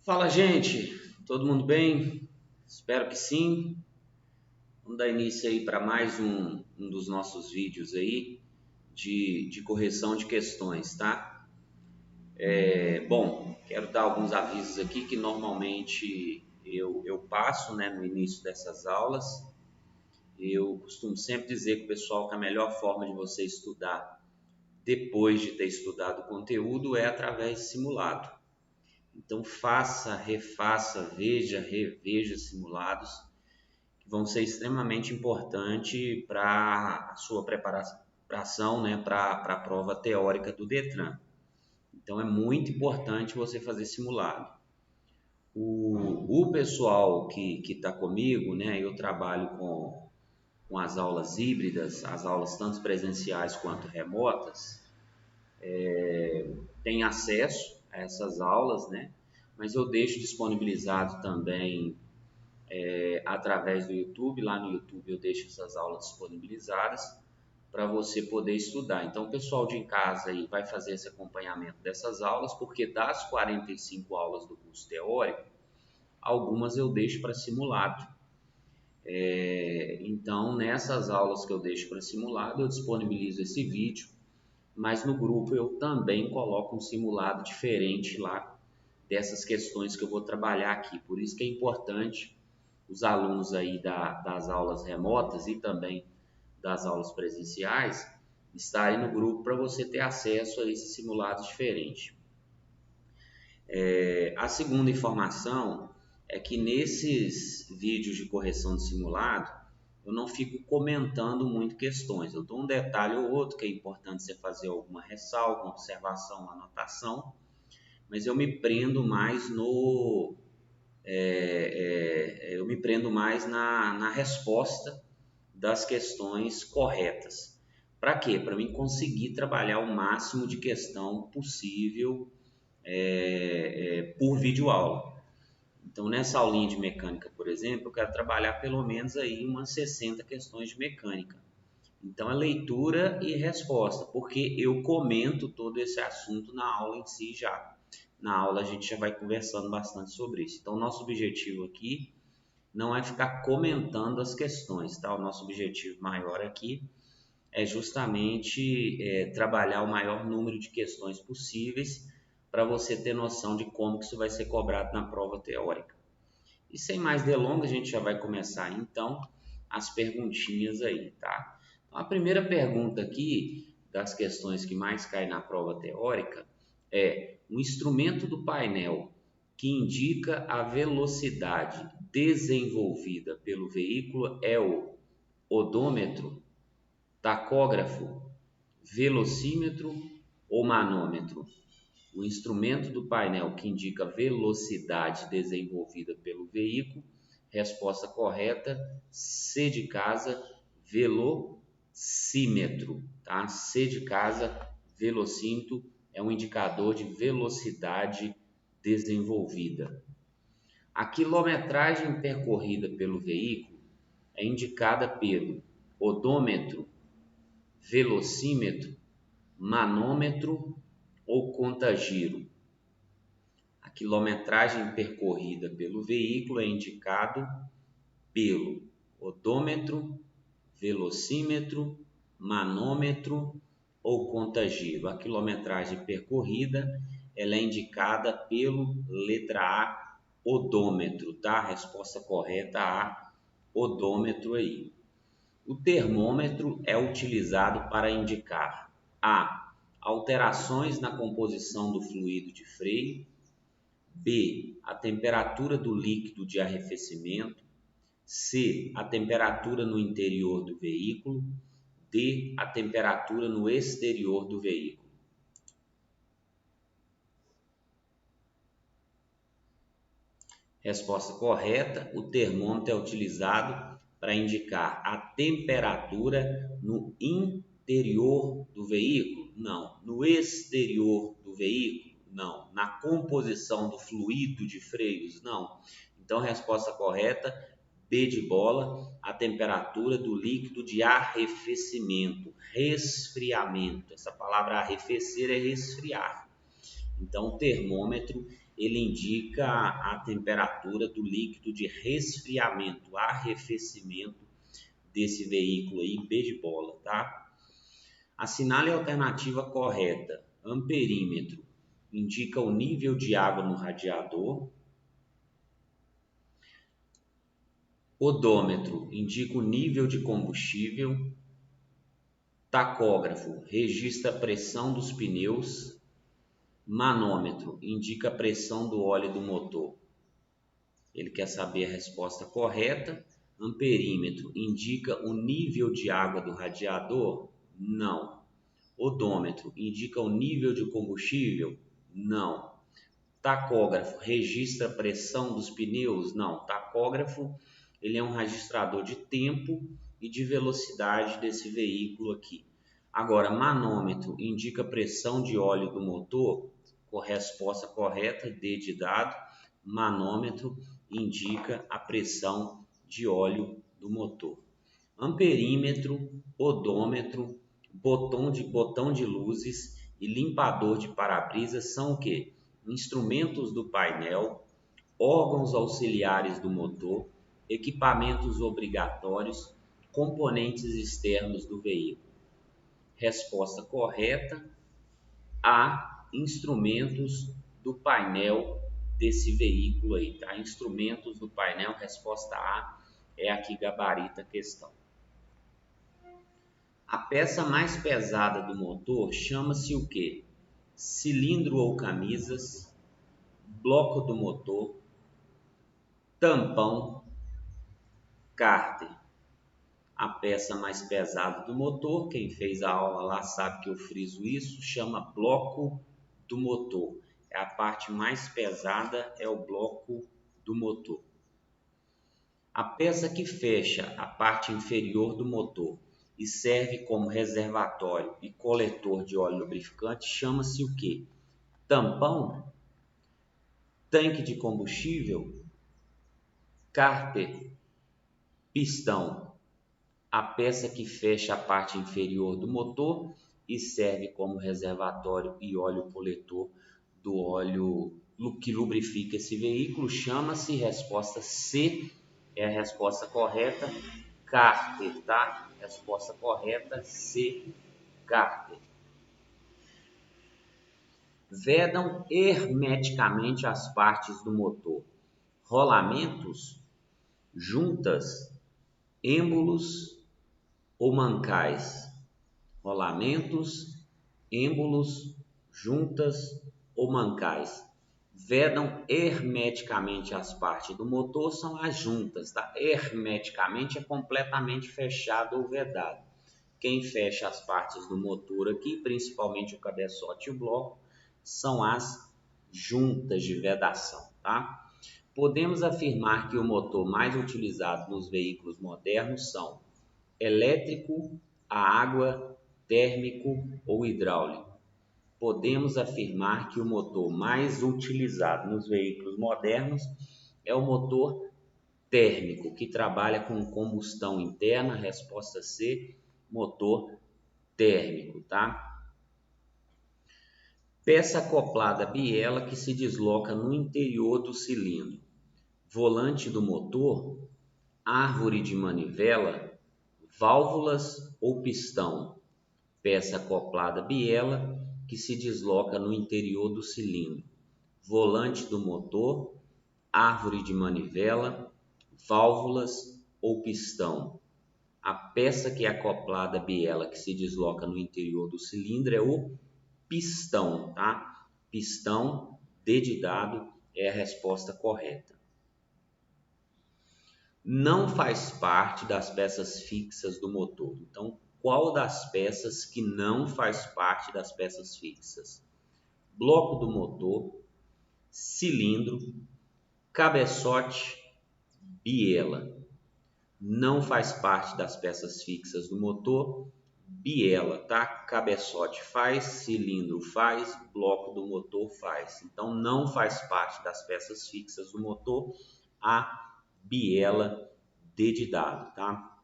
Fala, gente! Todo mundo bem? Espero que sim. Vamos dar início aí para mais um dos nossos vídeos aí de correção de questões, tá? Bom, quero dar alguns avisos aqui que normalmente eu passo, né, no início dessas aulas. Eu costumo sempre dizer com o pessoal que a melhor forma de você estudar depois de ter estudado o conteúdo é através de simulado. Então faça, refaça, veja, reveja simulados que vão ser extremamente importantes para a sua preparação, né, para a prova teórica do Detran. Então é muito importante você fazer simulado. O pessoal que está comigo, né, eu trabalho com as aulas híbridas, as aulas tanto presenciais quanto remotas, tem acesso a essas aulas, né? Mas eu deixo disponibilizado também através do YouTube. Lá no YouTube eu deixo essas aulas disponibilizadas para você poder estudar. Então, o pessoal de em casa aí vai fazer esse acompanhamento dessas aulas, porque das 45 aulas do curso teórico, algumas eu deixo para simulado. Então, nessas aulas que eu deixo para simulado, eu disponibilizo esse vídeo, mas no grupo eu também coloco um simulado diferente lá dessas questões que eu vou trabalhar aqui. Por isso que é importante os alunos aí das aulas remotas e também das aulas presenciais estarem no grupo para você ter acesso a esses simulados diferentes. A segunda informação é que nesses vídeos de correção de simulado eu não fico comentando muito questões. Eu dou um detalhe ou outro que é importante você fazer alguma ressalva, uma observação, uma anotação, mas eu me prendo mais na resposta das questões corretas. Para quê? Para mim conseguir trabalhar o máximo de questão possível por videoaula. Então, nessa aulinha de mecânica, por exemplo, eu quero trabalhar pelo menos aí umas 60 questões de mecânica. Então, é leitura e resposta, porque eu comento todo esse assunto na aula em si já. Na aula a gente já vai conversando bastante sobre isso. Então, nosso objetivo aqui não é ficar comentando as questões, tá? O nosso objetivo maior aqui é justamente trabalhar o maior número de questões possíveis para você ter noção de como que isso vai ser cobrado na prova teórica. E sem mais delongas, a gente já vai começar então as perguntinhas aí, tá? Então, a primeira pergunta aqui das questões que mais caem na prova teórica é: o instrumento do painel que indica a velocidade desenvolvida pelo veículo é o odômetro, tacógrafo, velocímetro ou manômetro? O instrumento do painel que indica a velocidade desenvolvida pelo veículo. Resposta correta: C de casa, velocímetro, tá? C de casa, velocímetro é um indicador de velocidade desenvolvida. A quilometragem percorrida pelo veículo é indicada pelo odômetro, velocímetro, manômetro ou conta-giro. A quilometragem percorrida pelo veículo é indicado pelo odômetro, velocímetro, manômetro ou conta-giro. A quilometragem percorrida ela é indicada pelo letra A, odômetro, tá? Resposta correta A, odômetro aí. O termômetro é utilizado para indicar A, alterações na composição do fluido de freio, B, a temperatura do líquido de arrefecimento, C, a temperatura no interior do veículo, D, a temperatura no exterior do veículo. Resposta correta: o termômetro é utilizado para indicar a temperatura no interior do veículo? Não. No exterior do veículo? Não. Na composição do fluido de freios? Não. Então, resposta correta, B de bola, a temperatura do líquido de arrefecimento, resfriamento. Essa palavra arrefecer é resfriar. Então, o termômetro ele indica a temperatura do líquido de resfriamento, arrefecimento desse veículo aí, B de bola, tá? Assinale a alternativa correta. Amperímetro indica o nível de água no radiador. Odômetro indica o nível de combustível. Tacógrafo registra a pressão dos pneus. Manômetro indica a pressão do óleo do motor. Ele quer saber a resposta correta. Amperímetro indica o nível de água do radiador? Não. Odômetro indica o nível de combustível? Não. Tacógrafo registra a pressão dos pneus? Não. Tacógrafo ele é um registrador de tempo e de velocidade desse veículo aqui. Agora, manômetro indica a pressão de óleo do motor? Resposta correta, D de dado. Manômetro indica a pressão de óleo do motor. Amperímetro, odômetro, botão de luzes e limpador de para-brisas são o quê? Instrumentos do painel, órgãos auxiliares do motor, equipamentos obrigatórios, componentes externos do veículo. Resposta correta, A, instrumentos do painel desse veículo aí, tá? Instrumentos do painel, resposta A é a que gabarita a questão. A peça mais pesada do motor chama-se o quê? Cilindro ou camisas, bloco do motor, tampão, cárter. A peça mais pesada do motor, quem fez a aula lá sabe que eu friso isso, chama bloco do motor. É a parte mais pesada, é o bloco do motor. A peça que fecha a parte inferior do motor e serve como reservatório e coletor de óleo lubrificante chama-se o quê? Tampão, tanque de combustível, cárter, pistão. A peça que fecha a parte inferior do motor e serve como reservatório e óleo coletor do óleo que lubrifica esse veículo chama-se, resposta C é a resposta correta, cárter, tá? Resposta correta, C, cárter. Vedam hermeticamente as partes do motor, rolamentos, juntas, êmbolos ou mancais. Rolamentos, êmbolos, juntas ou mancais. Vedam hermeticamente as partes do motor são as juntas, tá? Hermeticamente é completamente fechado ou vedado. Quem fecha as partes do motor aqui, principalmente o cabeçote e o bloco, são as juntas de vedação, tá? Podemos afirmar que o motor mais utilizado nos veículos modernos são elétrico, a água, térmico ou hidráulico. Podemos afirmar que o motor mais utilizado nos veículos modernos é o motor térmico, que trabalha com combustão interna, resposta C, motor térmico, tá? Peça acoplada biela que se desloca no interior do cilindro. Volante do motor, árvore de manivela, válvulas ou pistão. Peça acoplada biela que se desloca no interior do cilindro. Volante do motor, árvore de manivela, válvulas ou pistão. A peça que é acoplada biela que se desloca no interior do cilindro é o pistão, tá? Pistão, D de dado, é a resposta correta. Não faz parte das peças fixas do motor. Então, qual das peças que não faz parte das peças fixas? Bloco do motor, cilindro, cabeçote, biela. Não faz parte das peças fixas do motor, biela, tá? Cabeçote faz, cilindro faz, bloco do motor faz. Então, não faz parte das peças fixas do motor a biela, D de dado, tá?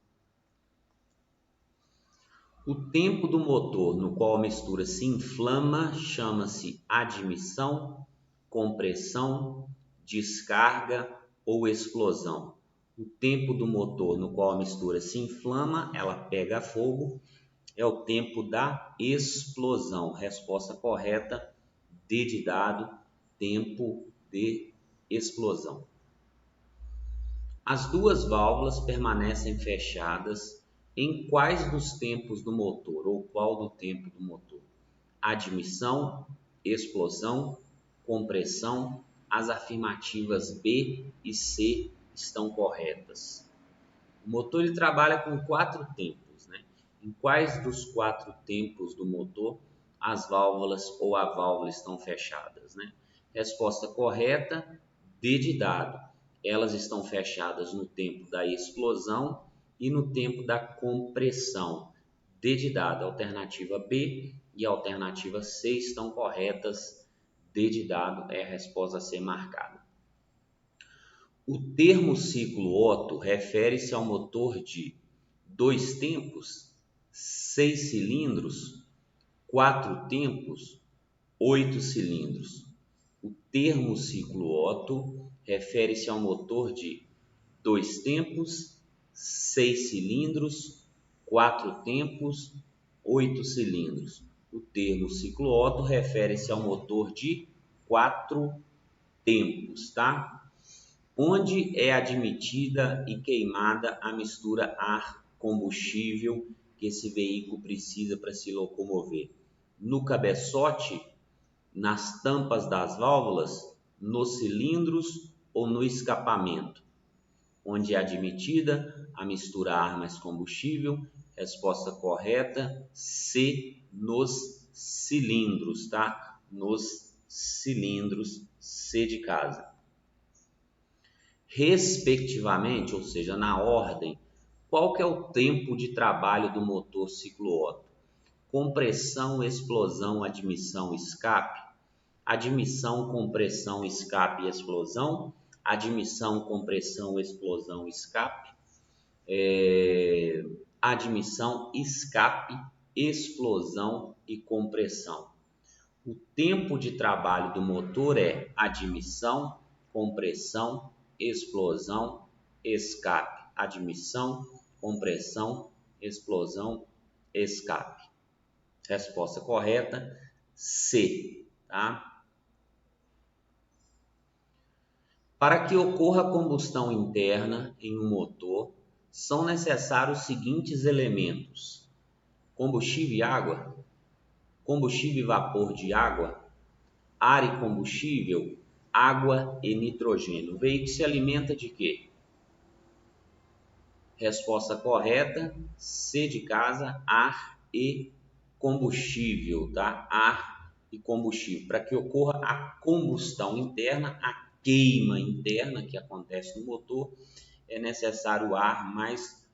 O tempo do motor no qual a mistura se inflama chama-se admissão, compressão, descarga ou explosão. O tempo do motor no qual a mistura se inflama, ela pega fogo, é o tempo da explosão. Resposta correta, D de dado, tempo de explosão. As duas válvulas permanecem fechadas em quais dos tempos do motor, ou qual do tempo do motor? Admissão, explosão, compressão. As afirmativas B e C estão corretas. O motor ele trabalha com 4 tempos, né? Em quais dos 4 tempos do motor as válvulas ou a válvula estão fechadas, né? Resposta correta, D de dado. Elas estão fechadas no tempo da explosão e no tempo da compressão. D de dado, alternativa B e a alternativa C estão corretas. D de dado é a resposta a ser marcada. O termo ciclo Otto refere-se ao motor de 2 tempos, 6 cilindros, 4 tempos, 8 cilindros. O termo ciclo Otto refere-se ao motor de 2 tempos, 6 cilindros, 4 tempos, 8 cilindros. O termo ciclo Otto refere-se ao motor de 4 tempos, tá? Onde é admitida e queimada a mistura ar-combustível que esse veículo precisa para se locomover? No cabeçote, nas tampas das válvulas, nos cilindros ou no escapamento? Onde é admitida a mistura ar mais combustível? Resposta correta, C, nos cilindros, tá? Nos cilindros, C de casa. Respectivamente, ou seja, na ordem, qual que é o tempo de trabalho do motor ciclo Otto? Compressão, explosão, admissão, escape. Admissão, compressão, escape e explosão. Admissão, compressão, explosão, escape. Admissão, escape, explosão e compressão. O tempo de trabalho do motor é admissão, compressão, explosão, escape. Admissão, compressão, explosão, escape. Resposta correta, C, tá? Para que ocorra combustão interna em um motor, são necessários os seguintes elementos: combustível e água, combustível e vapor de água, ar e combustível, água e nitrogênio. O veículo se alimenta de quê? Resposta correta, C de casa, ar e combustível, tá? Ar e combustível. Para que ocorra a combustão interna, a queima interna que acontece no motor, é necessário ar mais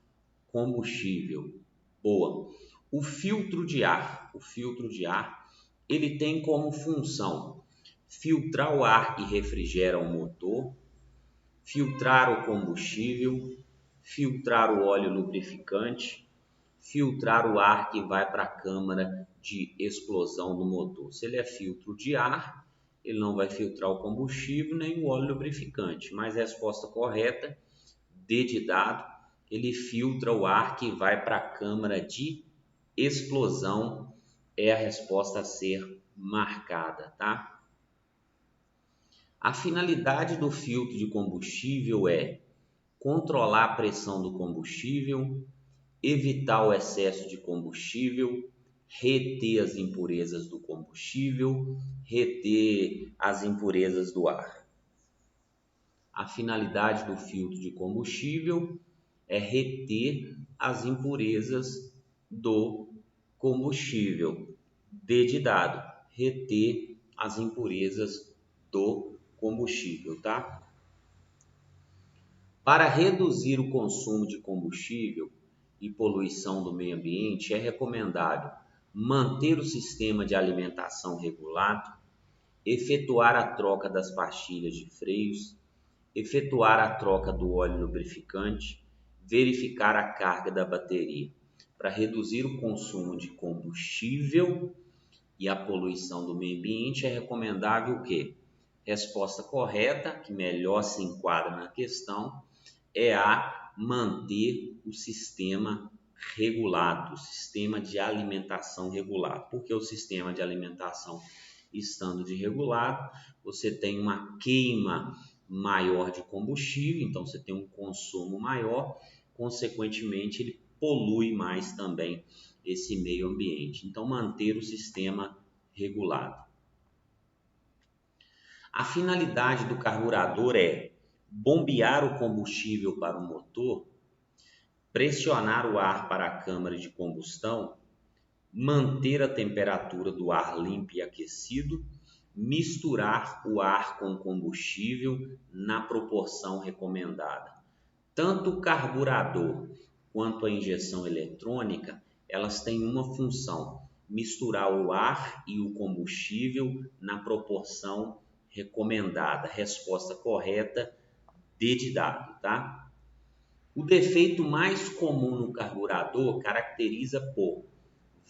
combustível. Boa. O filtro de ar, ele tem como função filtrar o ar que refrigera o motor, filtrar o combustível, filtrar o óleo lubrificante, filtrar o ar que vai para a câmara de explosão do motor. Se ele é filtro de ar, ele não vai filtrar o combustível nem o óleo lubrificante, mas a resposta correta, D de dado, ele filtra o ar que vai para a câmara de explosão, é a resposta a ser marcada, tá? A finalidade do filtro de combustível é controlar a pressão do combustível, evitar o excesso de combustível, reter as impurezas do combustível, reter as impurezas do ar. A finalidade do filtro de combustível é reter as impurezas do combustível. D de dado, reter as impurezas do combustível, tá? Para reduzir o consumo de combustível e poluição do meio ambiente, é recomendável manter o sistema de alimentação regulado, efetuar a troca das pastilhas de freios, efetuar a troca do óleo lubrificante, verificar a carga da bateria. para reduzir o consumo de combustível e a poluição do meio ambiente, é recomendável o quê? Resposta correta, que melhor se enquadra na questão, é a manter o sistema regulado, o sistema de alimentação regulado. Porque o sistema de alimentação estando desregulado, você tem uma queima maior de combustível, então você tem um consumo maior, consequentemente ele polui mais também esse meio ambiente. Então, manter o sistema regulado. A finalidade do carburador é bombear o combustível para o motor, pressionar o ar para a câmara de combustão, manter a temperatura do ar limpo e aquecido, misturar o ar com o combustível na proporção recomendada. Tanto o carburador quanto a injeção eletrônica, elas têm uma função: misturar o ar e o combustível na proporção recomendada. Resposta correta, D de dado, tá? O defeito mais comum no carburador caracteriza por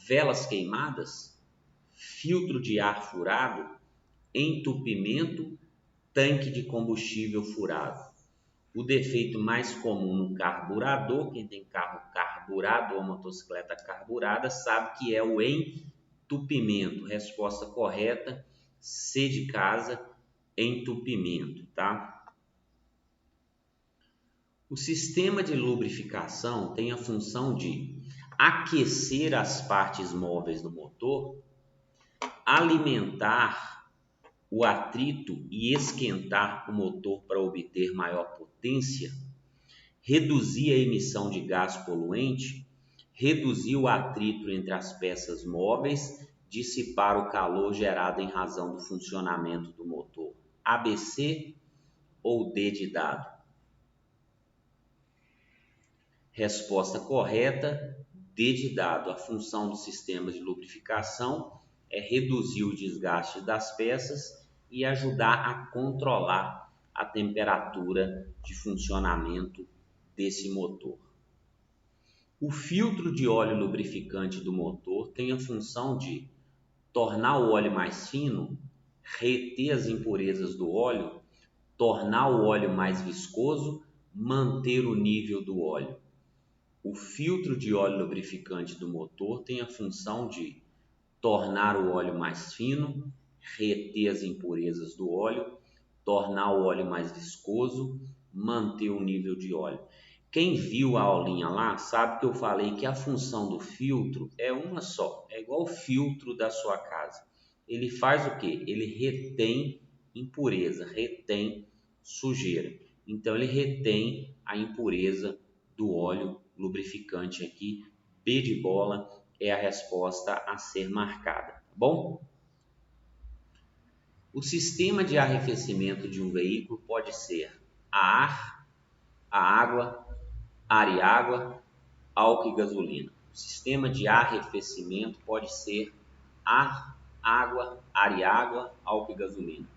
velas queimadas, filtro de ar furado, entupimento, tanque de combustível furado. O defeito mais comum no carburador, quem tem carro carburado ou motocicleta carburada sabe que é o entupimento. Resposta correta, C de casa, entupimento, tá? O sistema de lubrificação tem a função de aquecer as partes móveis do motor, alimentar o atrito e esquentar o motor para obter maior potência, reduzir a emissão de gás poluente, reduzir o atrito entre as peças móveis, dissipar o calor gerado em razão do funcionamento do motor. ABC ou D de dado? Resposta correta, D de dado. A função do sistema de lubrificação é reduzir o desgaste das peças e ajudar a controlar a temperatura de funcionamento desse motor. O filtro de óleo lubrificante do motor tem a função de tornar o óleo mais fino, reter as impurezas do óleo, tornar o óleo mais viscoso, manter o nível do óleo. O filtro de óleo lubrificante do motor tem a função de tornar o óleo mais fino, reter as impurezas do óleo, tornar o óleo mais viscoso, manter o nível de óleo. Quem viu a aulinha lá sabe que eu falei que a função do filtro é uma só, é igual o filtro da sua casa. Ele faz o quê? Ele retém impureza, retém sujeira. Então ele retém a impureza do óleo lubrificante aqui. B de bola é a resposta a ser marcada, tá bom? O sistema de arrefecimento de um veículo pode ser a ar, a água, ar e água, álcool e gasolina. O sistema de arrefecimento pode ser ar, água, ar e água, álcool e gasolina.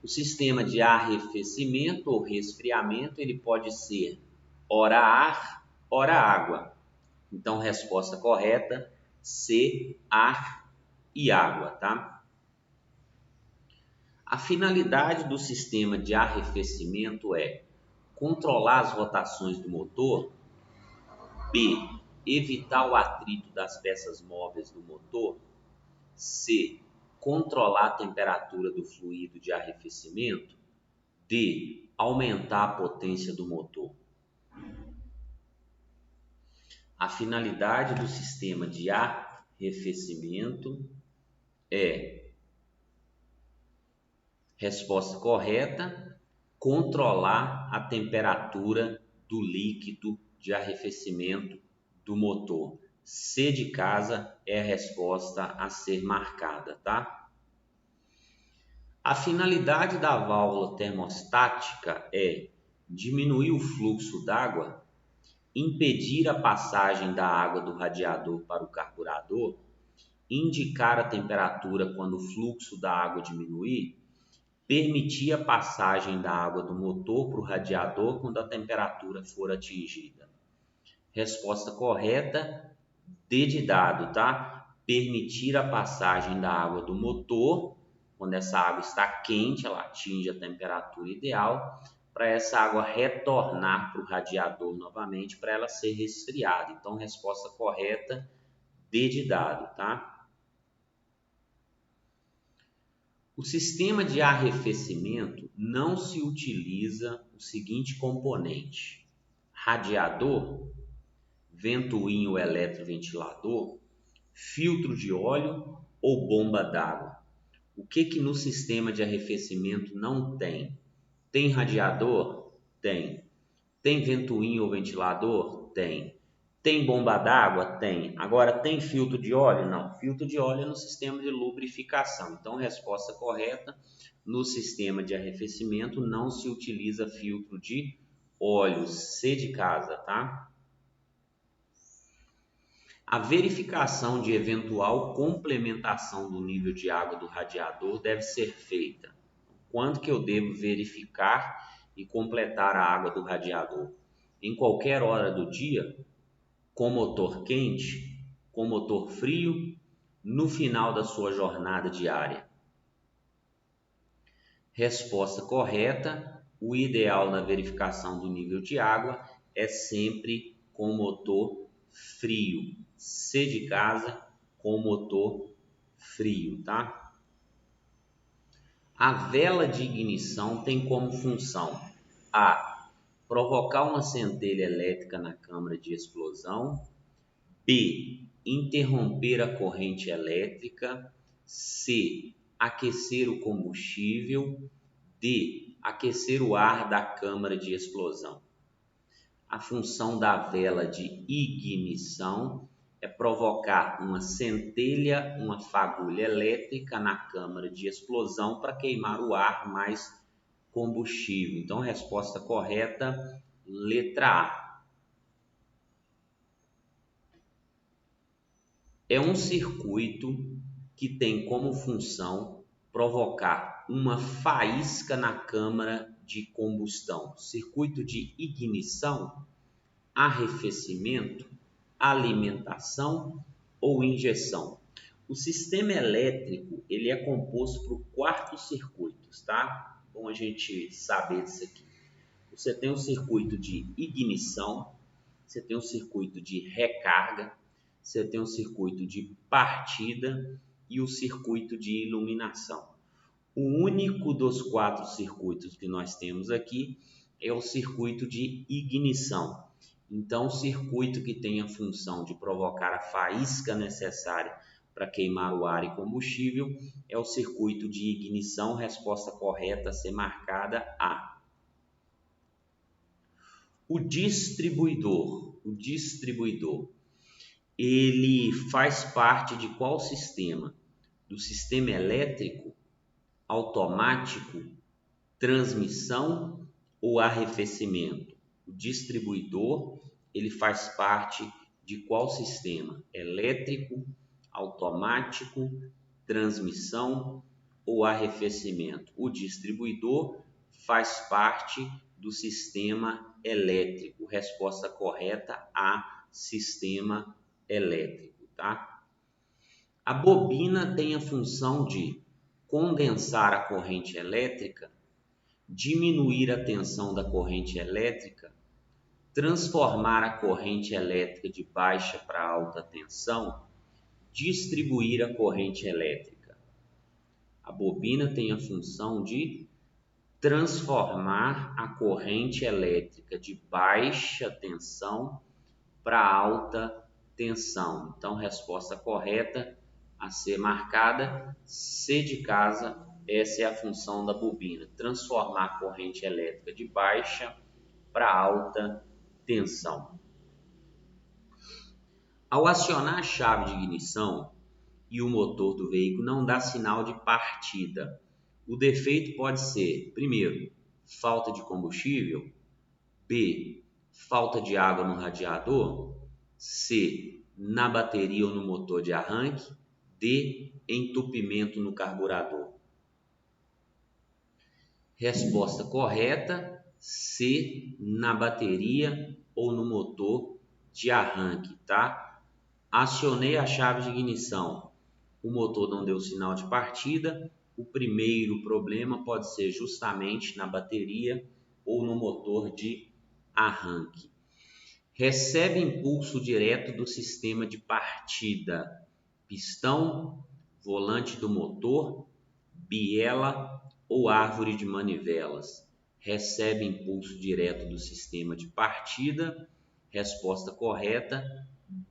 O sistema de arrefecimento ou resfriamento, ele pode ser ora ar, ora água. Então, resposta correta, C, ar e água, tá? A finalidade do sistema de arrefecimento é controlar as rotações do motor, B, evitar o atrito das peças móveis do motor, C, controlar a temperatura do fluido de arrefecimento, D, aumentar a potência do motor. A finalidade do sistema de arrefecimento é, resposta correta, controlar a temperatura do líquido de arrefecimento do motor. C de casa é a resposta a ser marcada, tá? A finalidade da válvula termostática é diminuir o fluxo d'água, impedir a passagem da água do radiador para o carburador, indicar a temperatura quando o fluxo da água diminuir, permitir a passagem da água do motor para o radiador quando a temperatura for atingida. Resposta correta, D de dado, tá? Permitir a passagem da água do motor, quando essa água está quente, ela atinge a temperatura ideal, para essa água retornar para o radiador novamente, para ela ser resfriada. Então, resposta correta, D de dado, tá? O sistema de arrefecimento não se utiliza o seguinte componente: radiador, ventoinho eletroventilador, filtro de óleo ou bomba d'água. O que no sistema de arrefecimento não tem? Tem radiador? Tem. Tem ventoinho ou ventilador? Tem. Tem bomba d'água? Tem. Agora, tem filtro de óleo? Não. Filtro de óleo é no sistema de lubrificação. Então, resposta correta, no sistema de arrefecimento não se utiliza filtro de óleo. C de casa, tá? A verificação de eventual complementação do nível de água do radiador deve ser feita. Quando que eu devo verificar e completar a água do radiador? Em qualquer hora do dia, com motor quente, com motor frio, no final da sua jornada diária? Resposta correta, o ideal na verificação do nível de água é sempre com motor frio. C de casa, com motor frio, tá? A vela de ignição tem como função: A. Provocar uma centelha elétrica na câmara de explosão. B. Interromper a corrente elétrica. C. Aquecer o combustível. D. Aquecer o ar da câmara de explosão. A função da vela de ignição é provocar uma centelha, uma fagulha elétrica na câmara de explosão para queimar o ar mais combustível. Então, resposta correta, letra A. É um circuito que tem como função provocar uma faísca na câmara de combustão. Circuito de ignição, arrefecimento, alimentação ou injeção. O sistema elétrico ele é composto por 4 circuitos, tá? Bom a gente saber disso aqui. Você tem o circuito de ignição, você tem o circuito de recarga, você tem o circuito de partida e o circuito de iluminação. O único dos 4 circuitos que nós temos aqui é o circuito de ignição. Então, o circuito que tem a função de provocar a faísca necessária para queimar o ar e combustível é o circuito de ignição. Resposta correta a ser marcada A. O distribuidor, ele faz parte de qual sistema? Do sistema elétrico, automático, transmissão ou arrefecimento? O distribuidor, ele faz parte de qual sistema? Elétrico, automático, transmissão ou arrefecimento? O distribuidor faz parte do sistema elétrico. Resposta correta A, sistema elétrico, tá? A bobina tem a função de condensar a corrente elétrica, diminuir a tensão da corrente elétrica, transformar a corrente elétrica de baixa para alta tensão, distribuir a corrente elétrica. A bobina tem a função de transformar a corrente elétrica de baixa tensão para alta tensão. Então, resposta correta a ser marcada, C de casa, essa é a função da bobina, transformar a corrente elétrica de baixa para alta tensão. Ao acionar a chave de ignição e o motor do veículo não dá sinal de partida, o defeito pode ser, primeiro, falta de combustível, B, falta de água no radiador, C, na bateria ou no motor de arranque, D, entupimento no carburador. Resposta correta, C, na bateria ou no motor de arranque, tá? Acionei a chave de ignição, o motor não deu sinal de partida. O primeiro problema pode ser justamente na bateria ou no motor de arranque. Recebe impulso direto do sistema de partida, pistão, volante do motor, biela ou árvore de manivelas. Recebe impulso direto do sistema de partida. Resposta correta,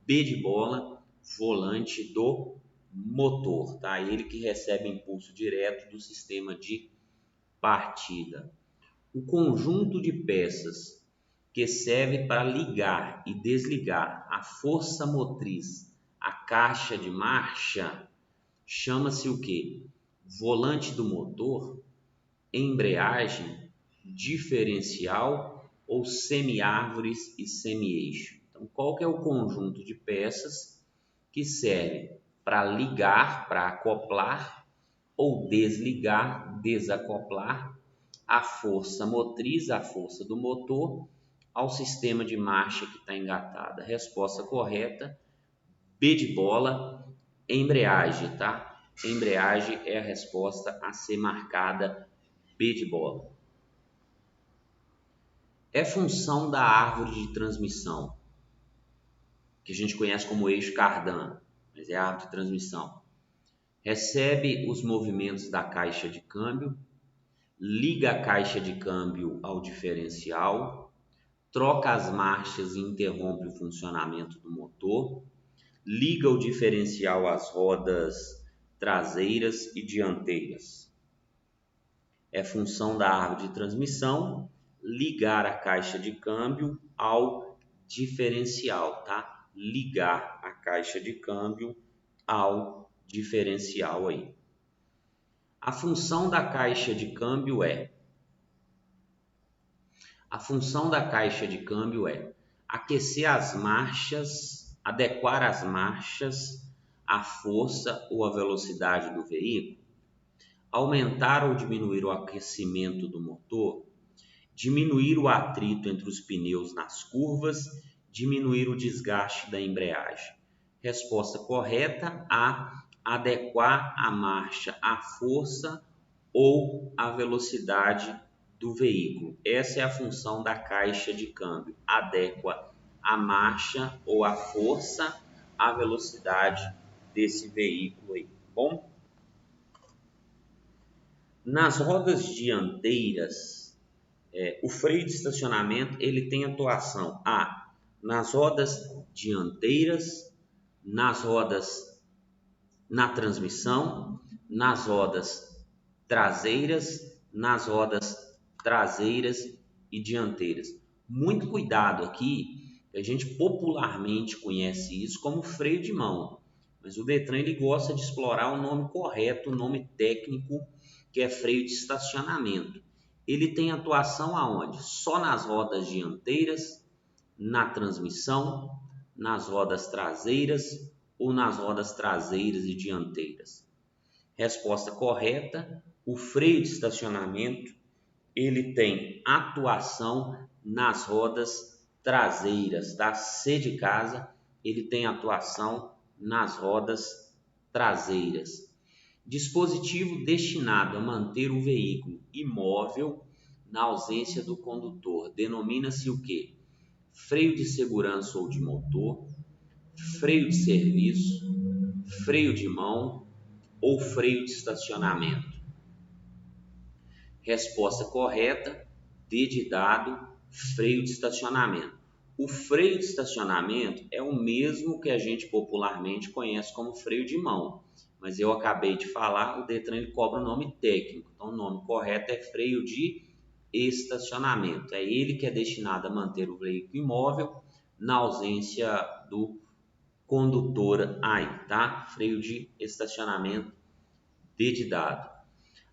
B de bola, volante do motor, tá? Ele que recebe impulso direto do sistema de partida. O conjunto de peças que serve para ligar e desligar a força motriz, a caixa de marcha, chama-se o quê? Volante do motor, embreagem, diferencial ou semi-árvores e semi-eixo. Então, qual que é o conjunto de peças que serve para ligar, para acoplar ou desligar, desacoplar a força motriz, a força do motor, ao sistema de marcha que está engatada? Resposta correta, B de bola, embreagem, tá? Embreagem é a resposta a ser marcada, B de bola. É função da árvore de transmissão, que a gente conhece como eixo cardan, mas é a árvore de transmissão. Recebe os movimentos da caixa de câmbio, liga a caixa de câmbio ao diferencial, troca as marchas e interrompe o funcionamento do motor, liga o diferencial às rodas traseiras e dianteiras. É função da árvore de transmissão ligar a caixa de câmbio ao diferencial, tá? Ligar a caixa de câmbio ao diferencial aí. A função da caixa de câmbio é aquecer as marchas, adequar as marchas à força ou à velocidade do veículo, aumentar ou diminuir o aquecimento do motor, diminuir o atrito entre os pneus nas curvas, diminuir o desgaste da embreagem. Resposta correta, A, adequar a marcha à força ou à velocidade do veículo. Essa é a função da caixa de câmbio, adequa a marcha ou a força à velocidade desse veículo aí, bom? Nas rodas dianteiras, o freio de estacionamento ele tem atuação A, nas rodas dianteiras, nas rodas na transmissão, nas rodas traseiras, nas rodas traseiras e dianteiras. Muito cuidado aqui, a gente popularmente conhece isso como freio de mão, mas o Detran ele gosta de explorar o nome correto, o nome técnico, que é freio de estacionamento. Ele tem atuação aonde? Só nas rodas dianteiras, na transmissão, nas rodas traseiras ou nas rodas traseiras e dianteiras. Resposta correta, o freio de estacionamento ele tem atuação nas rodas traseiras, tá? C de casa, ele tem atuação nas rodas traseiras. Dispositivo destinado a manter o veículo imóvel na ausência do condutor. Denomina-se o quê? Freio de segurança ou de motor, freio de serviço, freio de mão ou freio de estacionamento. Resposta correta, D de dado, freio de estacionamento. O freio de estacionamento é o mesmo que a gente popularmente conhece como freio de mão, mas eu acabei de falar, o Detran ele cobra o nome técnico, então o nome correto é freio de estacionamento. É ele que é destinado a manter o veículo imóvel na ausência do condutor aí, tá? Freio de estacionamento, D de dado.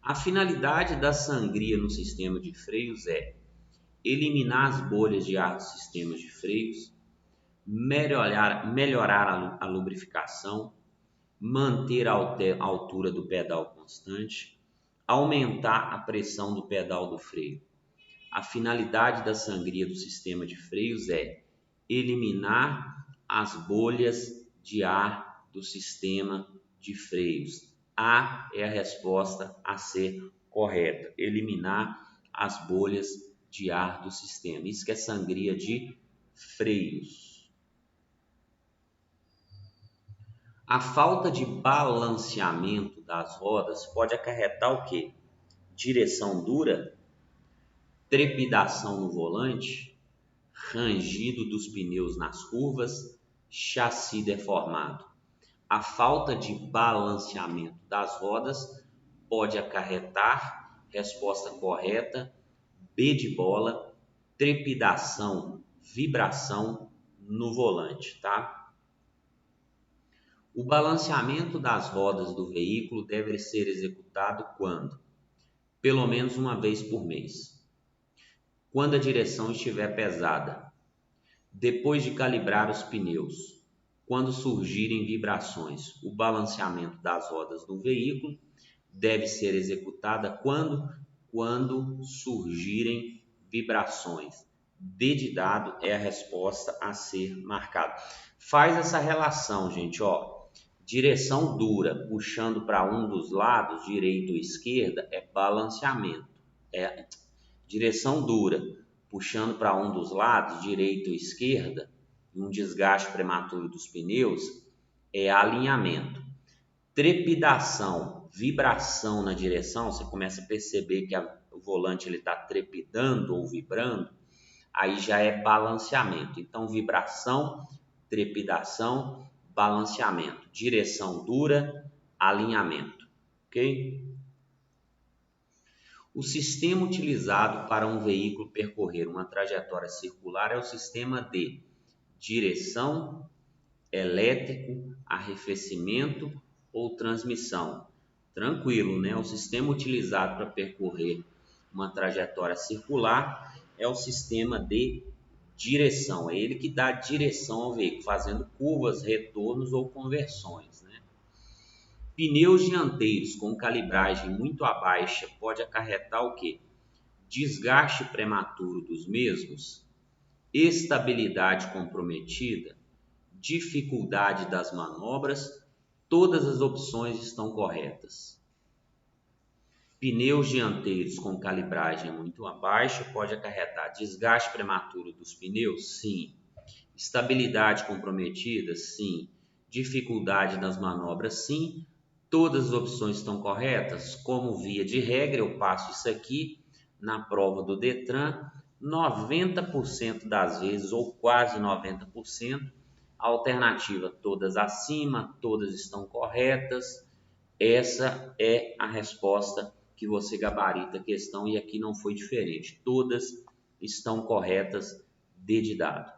A finalidade da sangria no sistema de freios é eliminar as bolhas de ar dos sistemas de freios, melhorar a lubrificação, manter a altura do pedal constante, Aumentar a pressão do pedal do freio. A finalidade da sangria do sistema de freios é eliminar as bolhas de ar do sistema de freios. A é a resposta a ser correta. Eliminar as bolhas de ar do sistema. Isso que é sangria de freios. A falta de balanceamento das rodas pode acarretar o quê? Direção dura, trepidação no volante, rangido dos pneus nas curvas, chassi deformado. A falta de balanceamento das rodas pode acarretar, resposta correta, B de bola, trepidação, vibração no volante, tá? O balanceamento das rodas do veículo deve ser executado quando? Pelo menos uma vez por mês. Quando a direção estiver pesada. Depois de calibrar os pneus. Quando surgirem vibrações. O balanceamento das rodas do veículo deve ser executada quando surgirem vibrações. D de dado é a resposta a ser marcada. Faz essa relação, gente, ó. Direção dura, puxando para um dos lados, direita ou esquerda, é balanceamento. Direção dura, puxando para um dos lados, direita ou esquerda, um desgaste prematuro dos pneus, é alinhamento. Trepidação, vibração na direção, você começa a perceber que o volante está trepidando ou vibrando, aí já é balanceamento. Então, vibração, trepidação, balanceamento. Direção dura, alinhamento. Ok? O sistema utilizado para um veículo percorrer uma trajetória circular é o sistema de direção, elétrico, arrefecimento ou transmissão. Tranquilo, né? O sistema utilizado para percorrer uma trajetória circular é o sistema de direção. É ele que dá direção ao veículo, fazendo curvas, retornos ou conversões, né? Pneus dianteiros com calibragem muito baixa pode acarretar o quê? Desgaste prematuro dos mesmos, estabilidade comprometida, dificuldade das manobras. Todas as opções estão corretas. Pneus dianteiros com calibragem muito baixa pode acarretar desgaste prematuro dos pneus? Sim. Estabilidade comprometida? Sim. Dificuldade das manobras? Sim. Todas as opções estão corretas? Como via de regra, eu passo isso aqui na prova do Detran, 90% das vezes, ou quase 90%, a alternativa todas acima, todas estão corretas. Essa é a resposta que você gabarita a questão e aqui não foi diferente. Todas estão corretas, D de dado.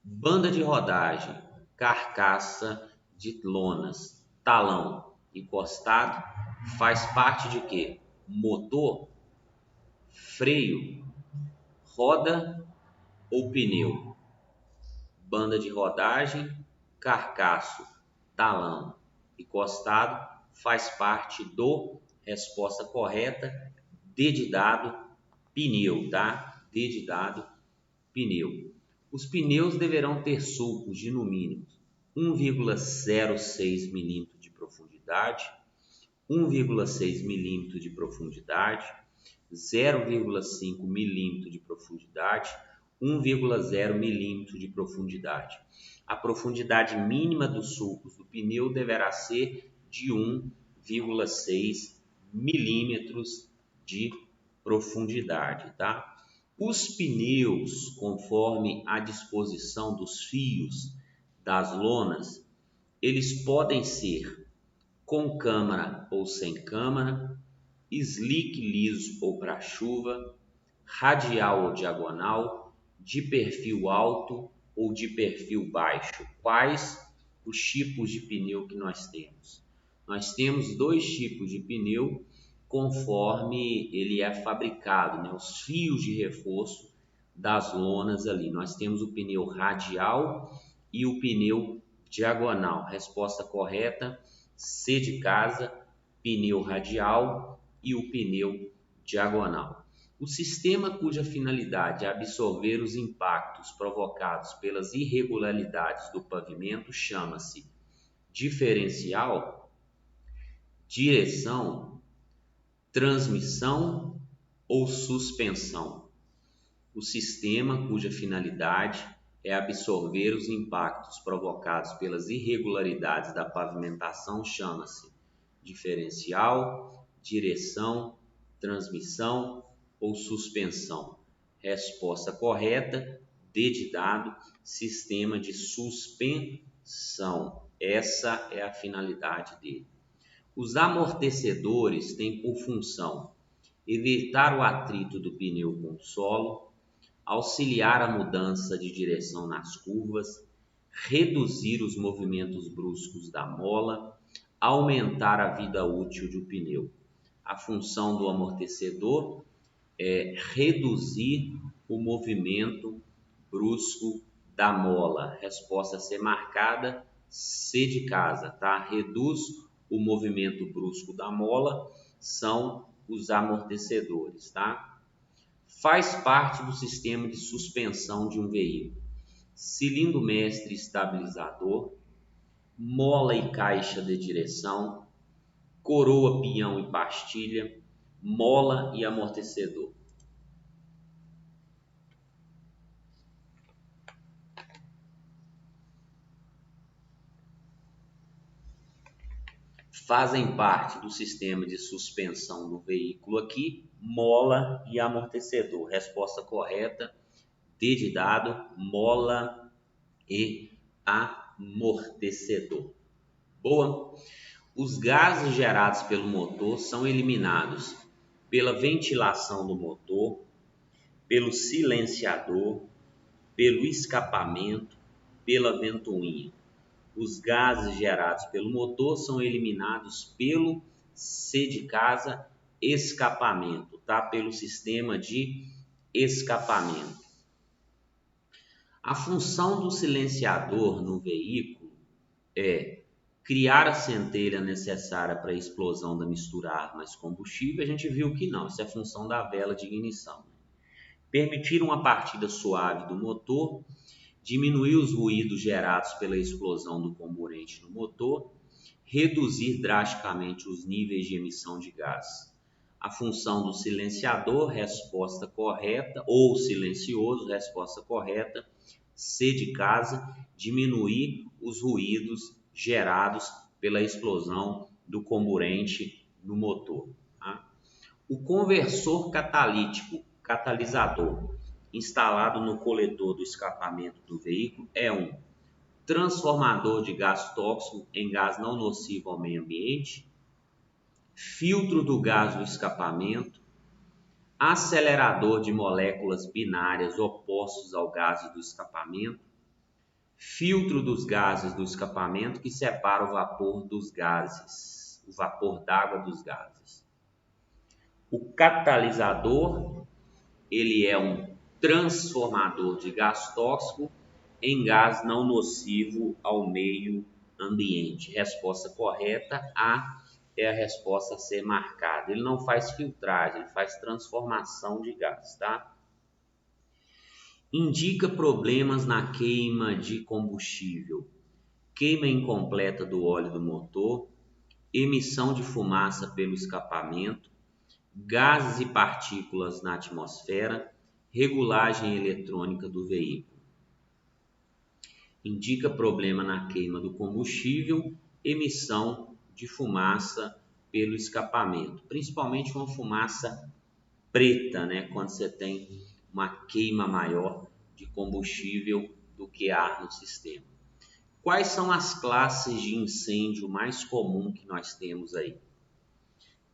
Banda de rodagem, carcaça de lonas, talão encostado, faz parte de quê? Motor, freio, roda ou pneu? Banda de rodagem, carcaço, talão encostado, faz parte do, resposta correta, D de dado, pneu, tá? D de dado, pneu. Os pneus deverão ter sulcos de no mínimo 1,06 mm de profundidade, 1,6 mm de profundidade, 0,5 mm de profundidade, 1,0 mm de profundidade. A profundidade mínima dos sulcos do pneu deverá ser de 1,6 milímetros de profundidade, tá? Os pneus, conforme a disposição dos fios das lonas, eles podem ser com câmara ou sem câmara, slick liso ou para chuva, radial ou diagonal, de perfil alto ou de perfil baixo. Quais os tipos de pneu que nós temos? Nós temos dois tipos de pneu conforme ele é fabricado, né? Os fios de reforço das lonas ali. Nós temos o pneu radial e o pneu diagonal. Resposta correta, C de casa, pneu radial e o pneu diagonal. O sistema cuja finalidade é absorver os impactos provocados pelas irregularidades do pavimento chama-se diferencial, direção, transmissão ou suspensão. O sistema cuja finalidade é absorver os impactos provocados pelas irregularidades da pavimentação chama-se diferencial, direção, transmissão ou suspensão. Resposta correta, D de dado, sistema de suspensão. Essa é a finalidade dele. Os amortecedores têm por função evitar o atrito do pneu com o solo, auxiliar a mudança de direção nas curvas, reduzir os movimentos bruscos da mola, aumentar a vida útil do pneu. A função do amortecedor é reduzir o movimento brusco da mola. Resposta a ser marcada, C de casa, tá? Reduz o movimento brusco da mola, são os amortecedores, tá? Faz parte do sistema de suspensão de um veículo: cilindro mestre estabilizador, mola e caixa de direção, coroa, pião e pastilha, mola e amortecedor. Fazem parte do sistema de suspensão do veículo aqui, mola e amortecedor. Resposta correta, D de dado, mola e amortecedor. Boa! Os gases gerados pelo motor são eliminados pela ventilação do motor, pelo silenciador, pelo escapamento, pela ventoinha. Os gases gerados pelo motor são eliminados pelo C de casa, escapamento, tá? Pelo sistema de escapamento. A função do silenciador no veículo é criar a centelha necessária para a explosão da mistura ar mais combustível. A gente viu que não, isso é função da vela de ignição. Permitir uma partida suave do motor, diminuir os ruídos gerados pela explosão do comburente no motor, reduzir drasticamente os níveis de emissão de gás. A função do silenciador, resposta correta, ou silencioso, resposta correta, C de casa, diminuir os ruídos gerados pela explosão do comburente no motor. Tá? O conversor catalítico, catalisador, instalado no coletor do escapamento do veículo é um transformador de gás tóxico em gás não nocivo ao meio ambiente, filtro do gás do escapamento, acelerador de moléculas binárias opostos ao gás do escapamento, filtro dos gases do escapamento que separa o vapor dos gases, o vapor d'água dos gases. O catalisador, ele é um transformador de gás tóxico em gás não nocivo ao meio ambiente. Resposta correta, A é a resposta a ser marcada. Ele não faz filtragem, ele faz transformação de gás, tá? Indica problemas na queima de combustível: queima incompleta do óleo do motor, emissão de fumaça pelo escapamento, gases e partículas na atmosfera, regulagem eletrônica do veículo. Indica problema na queima do combustível, emissão de fumaça pelo escapamento, principalmente uma fumaça preta, né? Quando você tem uma queima maior de combustível do que ar no sistema. Quais são as classes de incêndio mais comum que nós temos aí?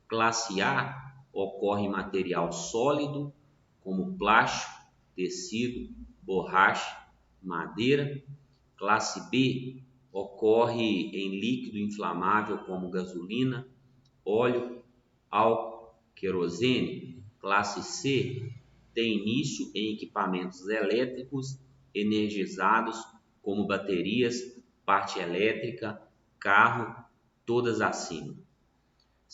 Classe A ocorre em material sólido, como plástico, tecido, borracha, madeira. Classe B ocorre em líquido inflamável, como gasolina, óleo, álcool, querosene. Classe C tem início em equipamentos elétricos energizados, como baterias, parte elétrica, carro, todas acima.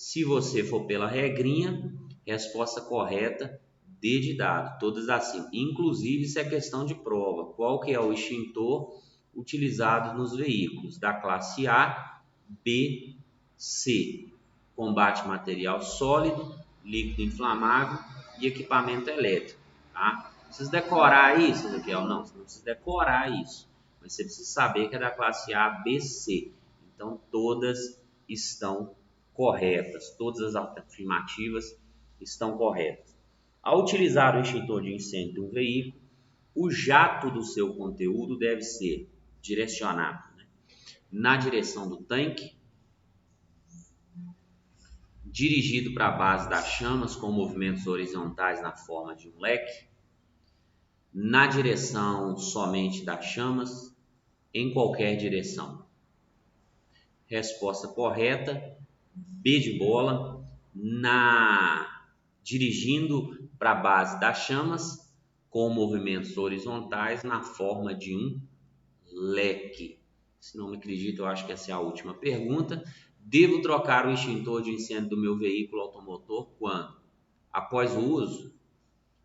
Se você for pela regrinha, resposta correta, D de dado, todas assim. Inclusive, isso é questão de prova. Qual que é o extintor utilizado nos veículos? Da classe A, B, C. Combate material sólido, líquido inflamável e equipamento elétrico. Tá? Não precisa decorar isso, Ezequiel. Não, você não precisa decorar isso. Mas você precisa saber que é da classe A, B, C. Então, todas estão corretas. Todas as afirmativas estão corretas. Ao utilizar o extintor de incêndio de um veículo, o jato do seu conteúdo deve ser direcionado, né, na direção do tanque, dirigido para a base das chamas com movimentos horizontais na forma de um leque, na direção somente das chamas, em qualquer direção. Resposta correta, B de bola, dirigindo para a base das chamas com movimentos horizontais na forma de um leque. Se não me acredito, eu acho que essa é a última pergunta. Devo trocar o extintor de incêndio do meu veículo automotor quando? Após o uso?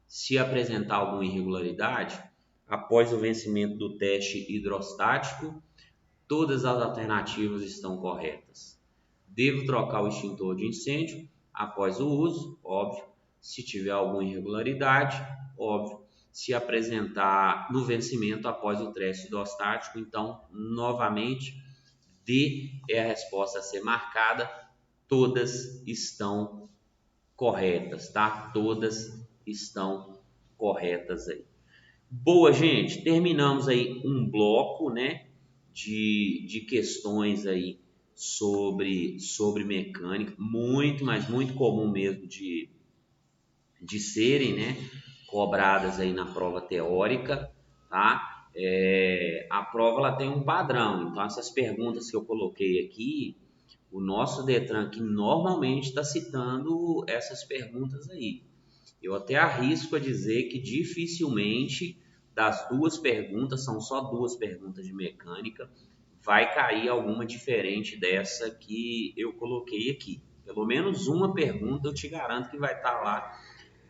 Se apresentar alguma irregularidade? Após o vencimento do teste hidrostático? Todas as alternativas estão corretas. Devo trocar o extintor de incêndio após o uso? Óbvio. Se tiver alguma irregularidade? Óbvio. Se apresentar no vencimento após o teste hidrostático, então, novamente, D é a resposta a ser marcada. Todas estão corretas, tá? Todas estão corretas aí. Boa, gente. Terminamos aí um bloco, né, de questões aí sobre mecânica, muito, mas muito comum mesmo de serem, né, cobradas aí na prova teórica, tá? A prova ela tem um padrão, então essas perguntas que eu coloquei aqui, o nosso Detran aqui normalmente está citando essas perguntas aí. Eu até arrisco a dizer que dificilmente das duas perguntas, são só duas perguntas de mecânica, vai cair alguma diferente dessa que eu coloquei aqui. Pelo menos uma pergunta eu te garanto que vai estar lá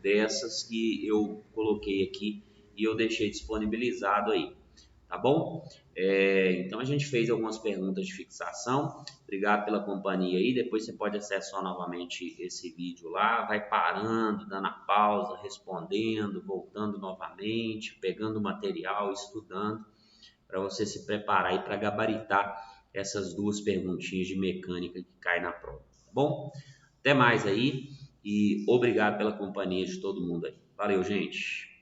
dessas que eu coloquei aqui e eu deixei disponibilizado aí, tá bom? Então a gente fez algumas perguntas de fixação. Obrigado pela companhia aí. Depois você pode acessar novamente esse vídeo lá, vai parando, dando a pausa, respondendo, voltando novamente, pegando o material, estudando, para você se preparar aí para gabaritar essas duas perguntinhas de mecânica que caem na prova, tá bom? Até mais aí e obrigado pela companhia de todo mundo aí. Valeu, gente!